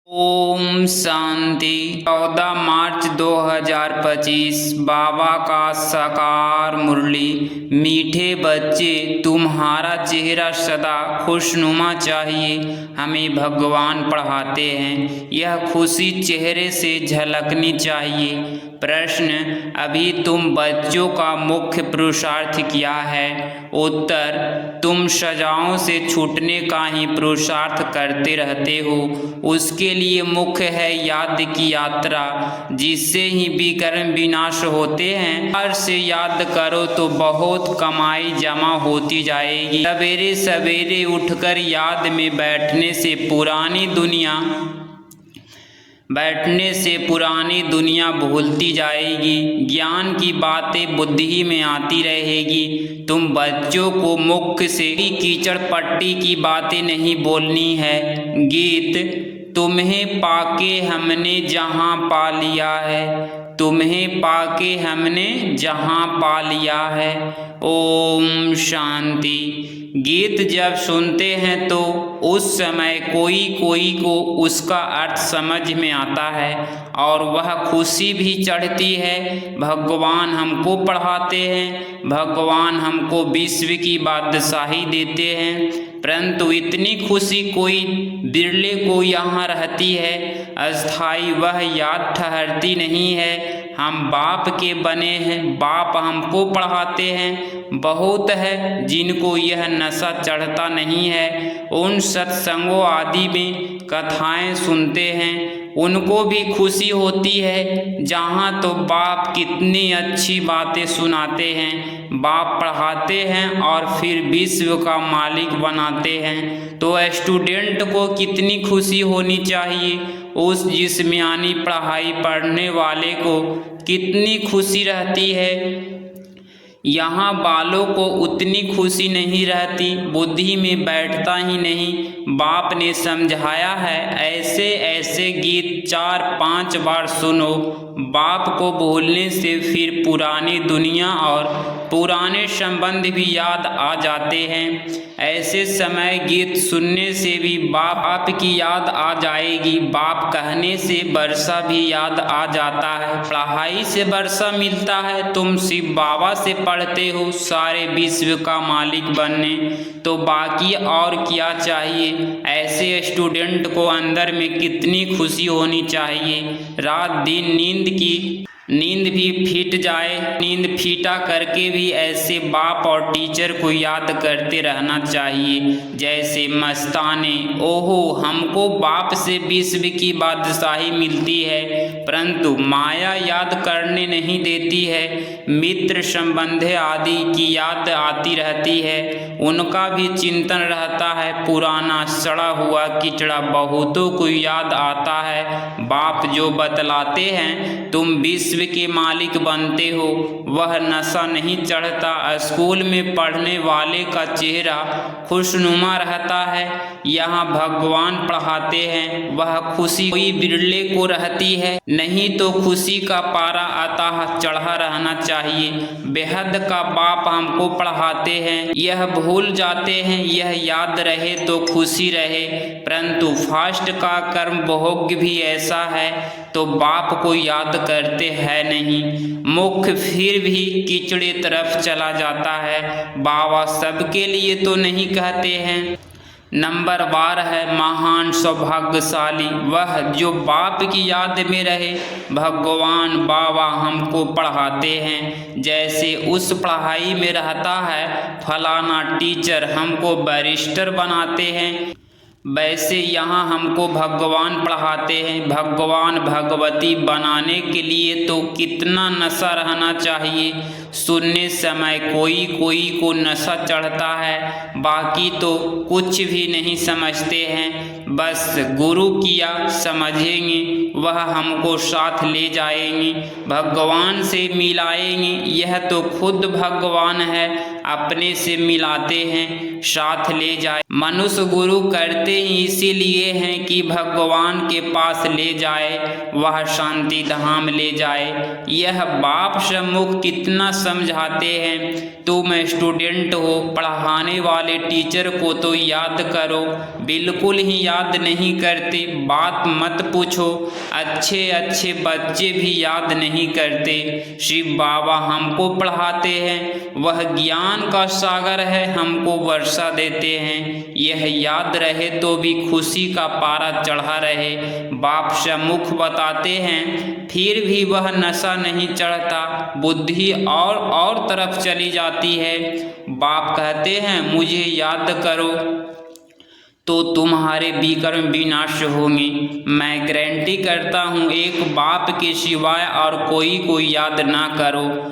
ओम शांति। 14 मार्च 2025 बाबा का साकार मुरली। मीठे बच्चे, तुम्हारा चेहरा सदा खुशनुमा चाहिए, हमें भगवान पढ़ाते हैं। यह खुशी चेहरे से झलकनी चाहिए। प्रश्न, अभी तुम बच्चों का मुख्य पुरुषार्थ क्या है? उत्तर, तुम सजाओं से छूटने का ही पुरुषार्थ करते रहते हो। उसके लिए मुख्य है याद की यात्रा, जिससे ही विकर्म विनाश होते हैं। हर से याद करो तो बहुत कमाई जमा होती जाएगी। सवेरे सवेरे उठकर याद में बैठने से पुरानी दुनिया भूलती जाएगी। ज्ञान की बातें बुद्धि में आती रहेगी। तुम बच्चों को मुख से कीचड़ पट्टी की बातें नहीं बोलनी है। गीत, तुम्हें पाके हमने जहाँ पा लिया है, तुम्हें पाके हमने जहाँ पा लिया है। ओम शांति। गीत जब सुनते हैं तो उस समय कोई को उसका अर्थ समझ में आता है और वह खुशी भी चढ़ती है। भगवान हमको पढ़ाते हैं, भगवान हमको विश्व की बादशाही देते हैं। परंतु इतनी खुशी कोई बिरले को यहाँ रहती है। अस्थाई वह याद ठहरती नहीं है। हम बाप के बने हैं, बाप हमको पढ़ाते हैं। बहुत है जिनको यह नशा चढ़ता नहीं है। उन सत्संगों आदि में कथाएं सुनते हैं, उनको भी खुशी होती है। जहाँ तो बाप कितनी अच्छी बातें सुनाते हैं, बाप पढ़ाते हैं और फिर विश्व का मालिक बनाते हैं, तो स्टूडेंट को कितनी खुशी होनी चाहिए। उस जिस्मानी पढ़ाई पढ़ने वाले को कितनी खुशी रहती है। यहाँ बालों को उतनी खुशी नहीं रहती, बुद्धि में बैठता ही नहीं। बाप ने समझाया है, ऐसे ऐसे गीत 4-5 बार सुनो। बाप को भूलने से फिर पुरानी दुनिया और पुराने संबंध भी याद आ जाते हैं। ऐसे समय गीत सुनने से भी बाप की याद आ जाएगी। बाप कहने से वर्षा भी याद आ जाता है। पढ़ाई से वर्षा मिलता है। तुम शिव बाबा से पढ़ते हो सारे विश्व का मालिक बनने, तो बाकी और क्या चाहिए। ऐसे स्टूडेंट को अंदर में कितनी खुशी होनी चाहिए। रात दिन नींद भी फीट जाए, नींद फीटा करके भी ऐसे बाप और टीचर को याद करते रहना चाहिए। जैसे मस्ताने, ओहो हमको बाप से विश्व की बादशाही मिलती है, परंतु माया याद करने नहीं देती है। मित्र संबंध आदि की याद आती रहती है, उनका भी चिंतन रहता है। पुराना सड़ा हुआ कीचड़ा बहुतों को याद आता है। बाप जो बतलाते हैं, तुम विश्व के मालिक बनते हो, वह नशा नहीं चढ़ता। स्कूल में पढ़ने वाले का चेहरा खुशनुमा रहता है। यहाँ भगवान पढ़ाते हैं, वह खुशी कोई बिरले को रहती है। नहीं तो खुशी का पारा अतः चढ़ा रहना चाहिए। बेहद का बाप हमको पढ़ाते हैं, यह भूल जाते हैं। यह याद रहे तो खुशी रहे, परंतु फास्ट का कर्म भोग भी ऐसा है, तो बाप को याद करते हैं नहीं। मुख फिर भी कीचड़े तरफ चला जाता है। बाबा सबके लिए तो नहीं कहते हैं। नंबर 12 है महान सौभाग्यशाली वह जो बाप की याद में रहे। भगवान बाबा हमको पढ़ाते हैं, जैसे उस पढ़ाई में रहता है। फलाना टीचर हमको बैरिस्टर बनाते हैं, वैसे यहाँ हमको भगवान पढ़ाते हैं। भगवान भगवती बनाने के लिए तो कितना नशा रहना चाहिए। सुनने समय कोई को नशा चढ़ता है, बाकी तो कुछ भी नहीं समझते हैं। बस गुरु किया समझेंगे, वह हमको साथ ले जाएंगे, भगवान से मिलाएंगे। यह तो खुद भगवान है, अपने से मिलाते हैं। साथ ले जाए। मनुष्य गुरु करते ही इसीलिए हैं कि भगवान के पास ले जाए, वह शांति धाम ले जाए। यह बाप सम्मुख कितना समझाते हैं। तुम स्टूडेंट हो, पढ़ाने वाले टीचर को तो याद करो, बिल्कुल ही याद नहीं करते। बात मत पूछो, अच्छे अच्छे बच्चे भी याद नहीं करते। शिव बाबा हमको पढ़ाते हैं, वह ज्ञान का सागर है, हमको वर्षा देते हैं। यह याद रहे तो भी खुशी का पारा चढ़ा रहे। बाप सम्मुख बताते हैं, फिर भी वह नशा नहीं चढ़ता, बुद्धि और तरफ चली जाती है। बाप कहते हैं, मुझे याद करो तो तुम्हारे विकर्म विनाश होंगे। मैं गारंटी करता हूँ, एक बाप के सिवाय और कोई को याद ना करो।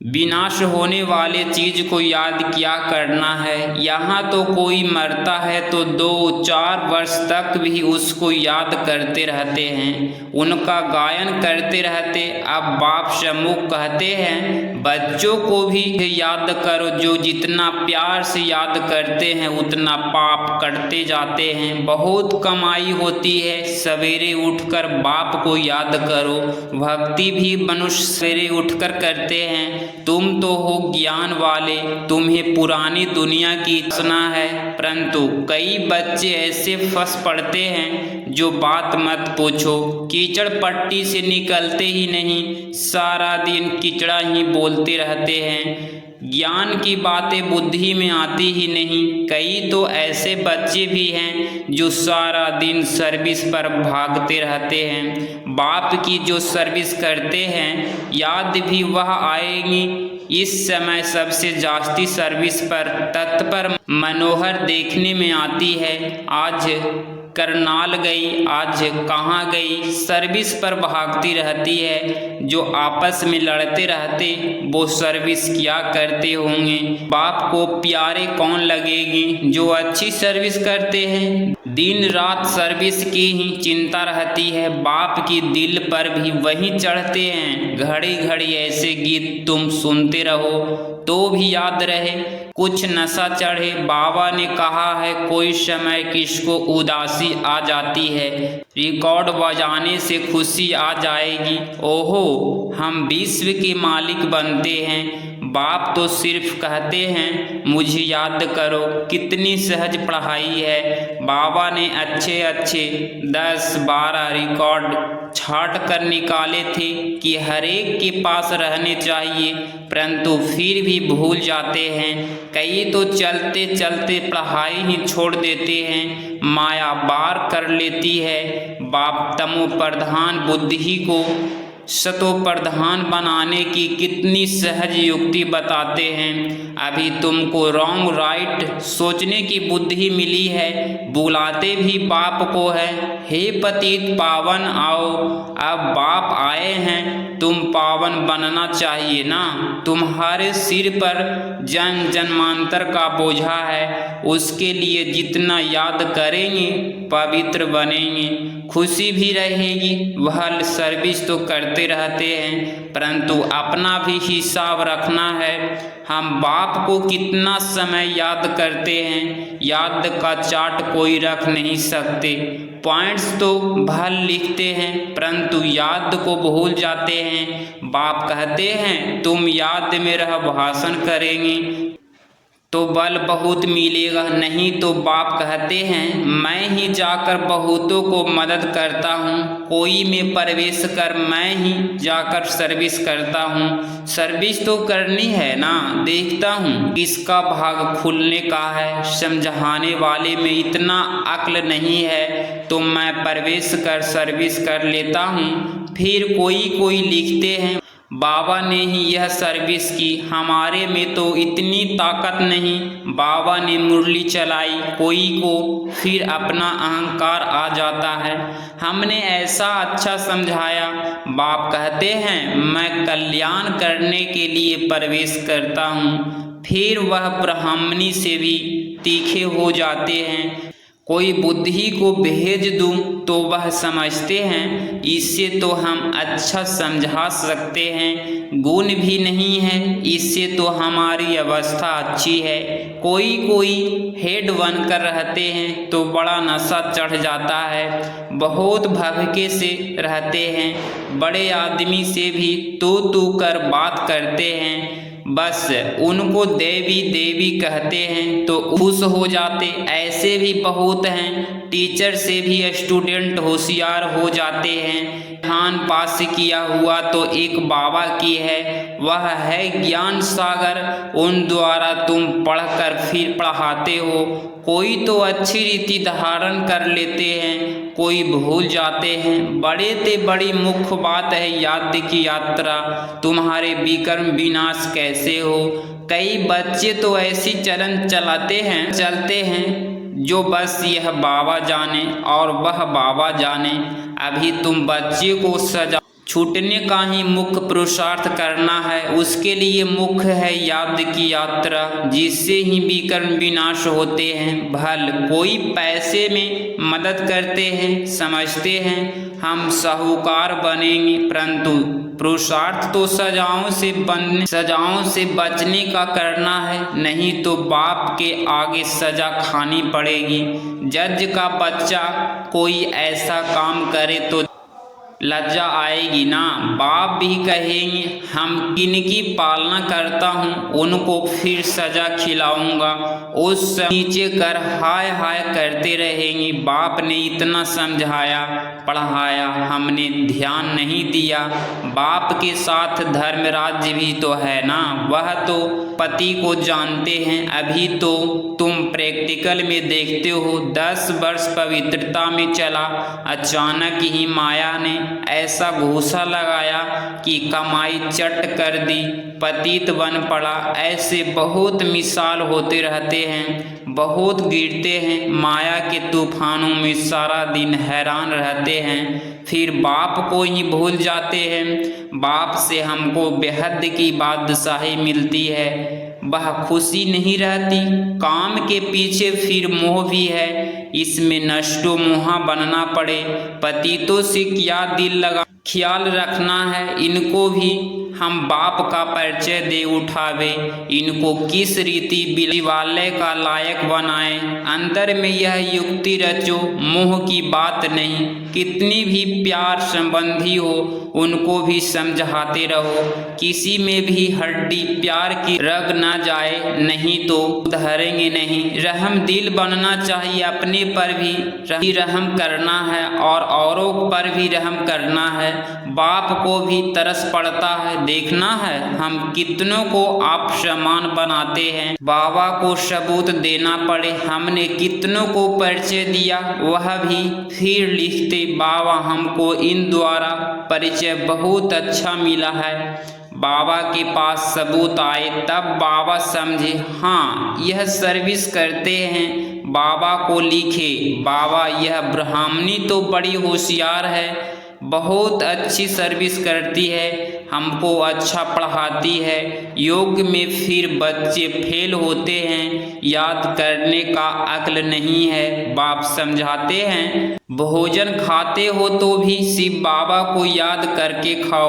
विनाश होने वाले चीज को याद क्या करना है। यहाँ तो कोई मरता है तो 2-4 वर्ष तक भी उसको याद करते रहते हैं, उनका गायन करते रहते। अब बाप सम्मुख कहते हैं, बच्चों को भी याद करो, जो जितना प्यार से याद करते हैं उतना पाप करते जाते हैं। बहुत कमाई होती है, सवेरे उठकर बाप को याद करो। भक्ति भी मनुष्य सवेरे उठकर करते हैं। तुम तो हो ज्ञान वाले, तुम्हें पुरानी दुनिया की वासना है, परंतु कई बच्चे ऐसे फंस पड़ते हैं जो बात मत पूछो। कीचड़ पट्टी से निकलते ही नहीं, सारा दिन कीचड़ा ही बोलते रहते हैं। ज्ञान की बातें बुद्धि में आती ही नहीं। कई तो ऐसे बच्चे भी हैं जो सारा दिन सर्विस पर भागते रहते हैं। बाप की जो सर्विस करते हैं, याद भी वह आएगी। इस समय सबसे जास्ती सर्विस पर तत्पर मनोहर देखने में आती है। आज करनाल गई, आज कहाँ गई, सर्विस पर भागती रहती है। जो आपस में लड़ते रहते वो सर्विस क्या करते होंगे। बाप को प्यारे कौन लगेगी। जो अच्छी सर्विस करते हैं, दिन रात सर्विस की ही चिंता रहती है। बाप की दिल पर भी वही चढ़ते हैं। घड़ी घड़ी ऐसे गीत तुम सुनते रहो तो भी याद रहे, कुछ नशा चढ़े। बाबा ने कहा है, कोई समय किसको उदासी आ जाती है, रिकॉर्ड बजाने से खुशी आ जाएगी। ओहो, हम विश्व के मालिक बनते हैं। बाप तो सिर्फ कहते हैं, मुझे याद करो। कितनी सहज पढ़ाई है। बाबा ने अच्छे अच्छे 10-12 रिकॉर्ड छाट कर निकाले थे कि हर एक के पास रहने चाहिए, परंतु फिर भी भूल जाते हैं। कई तो चलते चलते पढ़ाई ही छोड़ देते हैं, माया बार कर लेती है। बाप तमो प्रधान बुद्धि को सतो प्रधान बनाने की कितनी सहज युक्ति बताते हैं। अभी तुमको रॉन्ग राइट सोचने की बुद्धि मिली है, बुलाते भी बाप को है। हे पतित पावन आओ, अब बाप आए हैं, तुम पावन बनना चाहिए ना। तुम्हारे सिर पर जन्म जन्मांतर का बोझा है, उसके लिए जितना याद करेंगे पवित्र बनेंगे, खुशी भी रहेगी। वह सर्विस तो करते रहते हैं, परंतु अपना भी हिसाब रखना है। हम बाप को कितना समय याद करते हैं, याद का चार्ट कोई रख नहीं सकते। पॉइंट्स तो भल लिखते हैं, परंतु याद को भूल जाते हैं। बाप कहते हैं, तुम याद में रह भाषण करेंगे तो बल बहुत मिलेगा, नहीं तो बाप कहते हैं, मैं ही जाकर बहुतों को मदद करता हूँ। कोई में प्रवेश कर मैं ही जाकर सर्विस करता हूँ। सर्विस तो करनी है ना, देखता हूँ किसका भाग खुलने का है। समझाने वाले में इतना अक्ल नहीं है तो मैं प्रवेश कर सर्विस कर लेता हूँ। फिर कोई लिखते हैं, बाबा ने ही यह सर्विस की, हमारे में तो इतनी ताकत नहीं। बाबा ने मुरली चलाई कोई को, फिर अपना अहंकार आ जाता है। हमने ऐसा अच्छा समझाया। बाप कहते हैं, मैं कल्याण करने के लिए प्रवेश करता हूँ। फिर वह ब्राह्मणी से भी तीखे हो जाते हैं। कोई बुद्धि को भेज दूं तो वह समझते हैं, इससे तो हम अच्छा समझा सकते हैं। गुण भी नहीं है, इससे तो हमारी अवस्था अच्छी है। कोई कोई हेड बनकर रहते हैं तो बड़ा नशा चढ़ जाता है, बहुत भभके से रहते हैं, बड़े आदमी से भी तू कर बात करते हैं, बस उनको देवी देवी कहते हैं तो खुश हो जाते। ऐसे भी बहुत हैं। टीचर से भी स्टूडेंट होशियार हो जाते हैं। इम्तिहान पास किया हुआ तो एक बाबा की है, वह है ज्ञान सागर, उन द्वारा तुम पढ़कर फिर पढ़ाते हो। कोई तो अच्छी रीति धारण कर लेते हैं, कोई भूल जाते हैं। बड़े ते बड़ी मुख्य बात है याद की यात्रा, तुम्हारे विक्रम विनाश कैसे हो। कई बच्चे तो ऐसी चलन चलते हैं जो बस यह बाबा जाने और वह बाबा जाने। अभी तुम बच्चे को सजा छूटने का ही मुख्य पुरुषार्थ करना है, उसके लिए मुख्य है याद की यात्रा, जिससे ही विक्रम विनाश होते हैं। भल कोई पैसे में मदद करते हैं, समझते हैं हम साहूकार बनेंगे, परंतु पुरुषार्थ तो सजाओं से बचने का करना है, नहीं तो बाप के आगे सजा खानी पड़ेगी। जज का बच्चा कोई ऐसा काम करे तो लज्जा आएगी ना, बाप भी कहेंगे हम किनकी पालना करता हूँ, उनको फिर सजा खिलाऊंगा। उस नीचे कर हाय हाय करते रहेंगे, बाप ने इतना समझाया पढ़ाया, हमने ध्यान नहीं दिया। बाप के साथ धर्मराज भी तो है ना, वह तो पति को जानते हैं। अभी तो तुम प्रैक्टिकल में देखते हो, 10 वर्ष पवित्रता में चला, अचानक ही माया ने ऐसा घूसा लगाया कि कमाई चट कर दी, पतित बन पड़ा। ऐसे बहुत मिसाल होते रहते हैं, बहुत गिरते हैं माया के तूफानों में, सारा दिन हैरान रहते हैं, फिर बाप को ही भूल जाते हैं। बाप से हमको बेहद की बादशाही मिलती है, वह खुशी नहीं रहती। काम के पीछे फिर मोह भी है, इसमें नष्टो मोहा बनना पड़े। पतितों से क्या दिल लगा ख्याल रखना है, इनको भी हम बाप का परिचय दे उठावे, इनको किस रीति बिलवाले का लायक बनाए। अंदर में यह युक्ति रचो, मोह की बात नहीं। कितनी भी प्यार संबंधी हो उनको भी समझाते रहो, किसी में भी हड्डी प्यार की रग ना जाए, नहीं तो धरेंगे नहीं। रहम दिल बनना चाहिए, अपने पर भी रहम करना है और औरों पर भी रहम करना है। बाप को भी तरस पड़ता है, देखना है हम कितनों को आप समान बनाते हैं। बाबा को सबूत देना पड़े, हमने कितनों को परिचय दिया, वह भी फिर लिखते बाबा हमको इन द्वारा परिचय बहुत अच्छा मिला है। बाबा के पास सबूत आए तब बाबा समझे हाँ यह सर्विस करते हैं, बाबा को लिखे बाबा यह ब्राह्मणी तो बड़ी होशियार है, बहुत अच्छी सर्विस करती है, हमको अच्छा पढ़ाती है। योग में फिर बच्चे फेल होते हैं, याद करने का अक्ल नहीं है। बाप समझाते हैं भोजन खाते हो तो भी शिव बाबा को याद करके खाओ,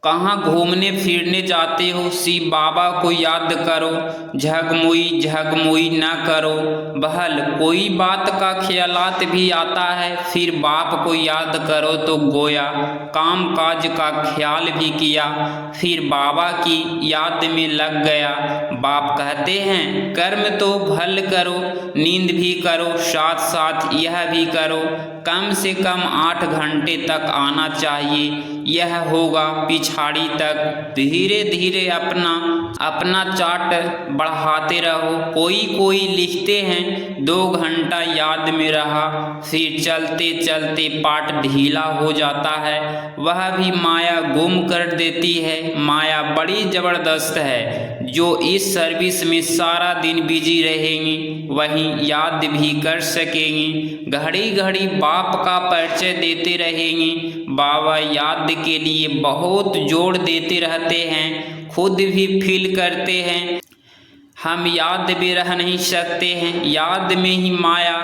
कहाँ घूमने फिरने जाते हो शिव बाबा को याद करो, झगमुई न करो। बहल कोई बात का ख्यालात भी आता है, फिर बाप को याद करो तो गोया काम काज का ख्याल भी किया, फिर बाबा की याद में लग गया। बाप कहते हैं कर्म तो भल करो, नींद भी करो, साथ साथ यह भी करो, कम से कम 8 घंटे तक आना चाहिए, यह होगा पिछाड़ी तक। धीरे धीरे अपना चार्ट बढ़ाते रहो। कोई लिखते हैं 2 घंटा याद में रहा, फिर चलते चलते पाठ ढीला हो जाता है, वह भी माया गुम कर देती है। माया बड़ी जबरदस्त है, जो इस सर्विस में सारा दिन बिजी रहेंगी वहीं याद भी कर सकेंगी, घड़ी घड़ी बाप का परिचय देते रहेंगी। बाबा याद के लिए बहुत जोर देते रहते हैं, खुद भी फील करते हैं हम याद में रह नहीं सकते हैं, याद में ही माया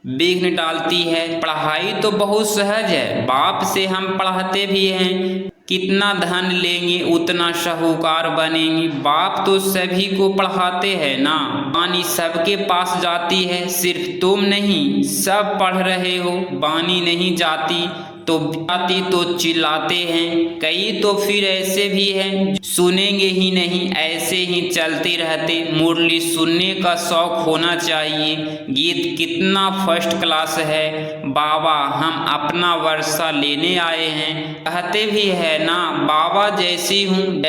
विघ्न डालती है। पढ़ाई तो बहुत सहज है, बाप से हम पढ़ाते भी हैं। कितना धन लेंगे उतना साहूकार बनेंगे, बाप तो सभी को पढ़ाते हैं ना। वाणी सबके पास जाती है, सिर्फ तुम नहीं, सब पढ़ रहे हो। वाणी नहीं जाती तो चिल्लाते हैं। कई तो फिर ऐसे भी हैं सुनेंगे ही नहीं, ऐसे ही चलते रहते। मुरली सुनने का शौक होना चाहिए। गीत कितना फर्स्ट क्लास है। बाबा हम अपना वर्षा लेने आए हैं, कहते भी है ना। बाबा जैसी हूँ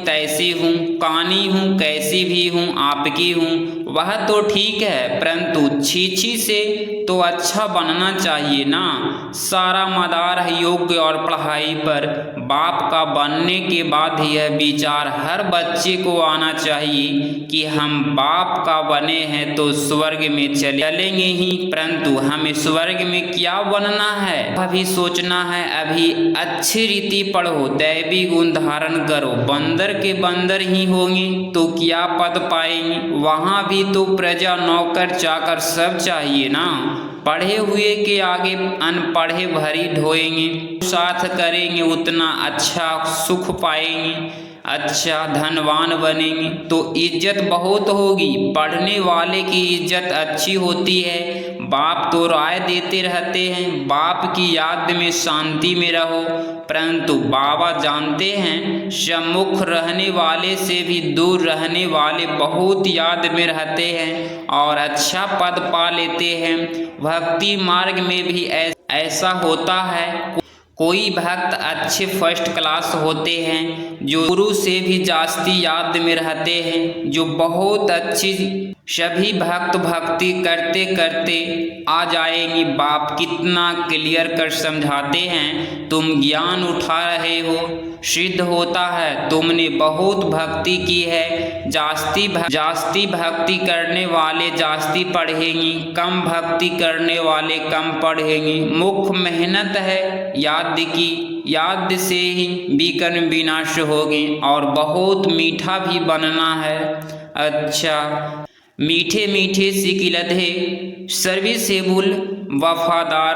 तैसी हूँ, कानी हूँ कैसी भी हूँ आपकी हूँ। वह तो ठीक है, परंतु छीछी से तो अच्छा बनना चाहिए ना। सारा मदार है योग्य और पढ़ाई पर। बाप का बनने के बाद यह विचार हर बच्चे को आना चाहिए कि हम बाप का बने हैं तो स्वर्ग में चलेंगे ही, परंतु हमें स्वर्ग में क्या बनना है अभी सोचना है। अभी अच्छी रीति पढ़ो, दैवी गुण धारण करो। बंदर के बंदर ही होंगे तो क्या पद पाएंगे। वहाँ भी तो प्रजा नौकर चाकर सब चाहिए ना। पढ़े हुए के आगे अनपढ़े भरी ढोएंगे। साथ करेंगे उतना अच्छा सुख पाएंगे, अच्छा धनवान बनेंगे तो इज्जत बहुत होगी। पढ़ने वाले की इज्जत अच्छी होती है। बाप तो राय देते रहते हैं, बाप की याद में शांति में रहो, परंतु बाबा जानते हैं सम्मुख रहने वाले से भी दूर रहने वाले बहुत याद में रहते हैं और अच्छा पद पा लेते हैं। भक्ति मार्ग में भी ऐसा होता है। कोई भक्त अच्छे फर्स्ट क्लास होते हैं जो गुरु से भी जास्ती याद में रहते हैं, जो बहुत अच्छी। सभी भक्त भक्ति करते करते आ जाएंगे। बाप कितना क्लियर कर समझाते हैं, तुम ज्ञान उठा रहे हो, सिद्ध होता है तुमने बहुत भक्ति की है। जास्ती भक्ति करने वाले जास्ती पढ़ेंगी, कम भक्ति करने वाले कम पढ़ेंगी। मुख्य मेहनत है याद की, याद से ही विकर्म विनाश होगी और बहुत मीठा भी बनना है। अच्छा मीठे मीठे सिकिलधे सर्विसेबुल वफादार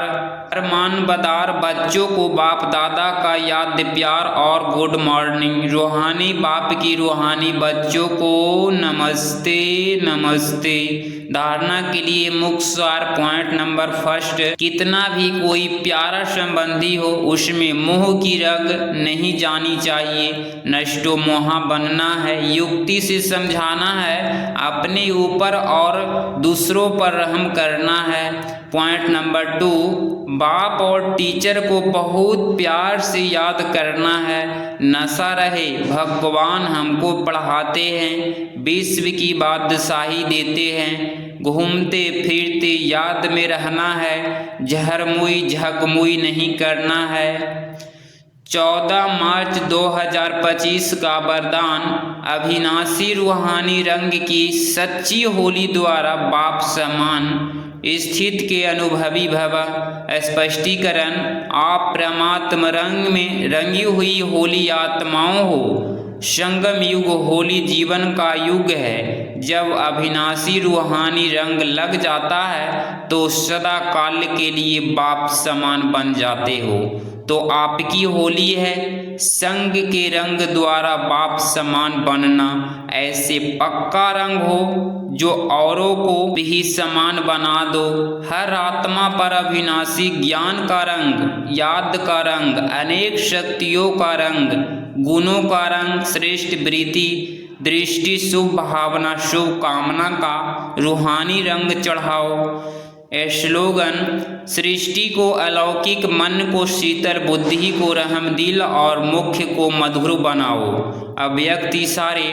अरमानबदार बच्चों को बाप दादा का याद प्यार और गुड मॉर्निंग। रूहानी बाप की रूहानी बच्चों को नमस्ते नमस्ते। धारणा के लिए मुख्य सार पॉइंट नंबर फर्स्ट, कितना भी कोई प्यारा संबंधी हो उसमें मोह की रग नहीं जानी चाहिए। नष्टो मोहा बनना है, युक्ति से समझाना है, अपने ऊपर और दूसरों पर रहम करना है। पॉइंट नंबर 2, बाप और टीचर को बहुत प्यार से याद करना है। नशा रहे, भगवान हमको पढ़ाते हैं, विश्व की बादशाही देते हैं। घूमते फिरते याद में रहना है, जहरमुई झकमुई नहीं करना है। 14 मार्च 2025 का वरदान, अविनाशी रूहानी रंग की सच्ची होली द्वारा बाप समान स्थित के अनुभवी भव। स्पष्टीकरण, आप परमात्म रंग में रंगी हुई होली आत्माओं हो। संगम युग होली जीवन का युग है। जब अविनाशी रूहानी रंग लग जाता है तो सदा काल के लिए बाप समान बन जाते हो। तो आपकी होली है संग के रंग द्वारा बाप समान बनना। ऐसे पक्का रंग हो जो औरों को भी समान बना दो। हर आत्मा पर अविनाशी ज्ञान का रंग, याद का रंग, अनेक शक्तियों का रंग, गुणों का रंग, श्रेष्ठ वृत्ति दृष्टि शुभ भावना शुभ कामना का रूहानी रंग चढ़ाओ। स्लोगन, सृष्टि को अलौकिक, मन को शीतल, बुद्धि को रहमदिल और मुख्य को मधुर बनाओ। अव्यक्त इशारे,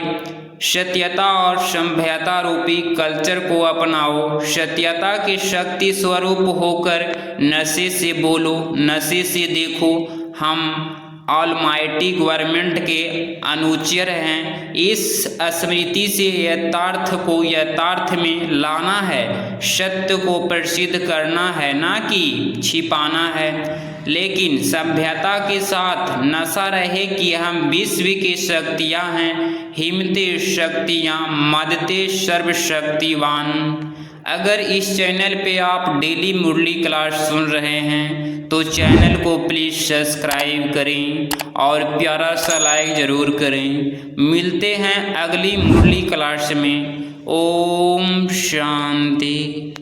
सत्यता और सभ्यता रूपी कल्चर को अपनाओ। सत्यता के शक्ति स्वरूप होकर नशे से बोलो, नशे से देखो। हम ऑलमाइटी गवर्नमेंट के अनुचर हैं। इस स्मृति से यथार्थ को यथार्थ में लाना है, सत्य को प्रसिद्ध करना है, ना कि छिपाना है। लेकिन सभ्यता के साथ नशा रहे कि हम विश्व की शक्तियाँ हैं, हिम्मते शक्तियाँ, मदते सर्वशक्तिवान। अगर इस चैनल पे आप डेली मुरली क्लास सुन रहे हैं तो चैनल को प्लीज़ सब्सक्राइब करें और प्यारा सा लाइक ज़रूर करें। मिलते हैं अगली मुरली क्लास में। ओम शांति।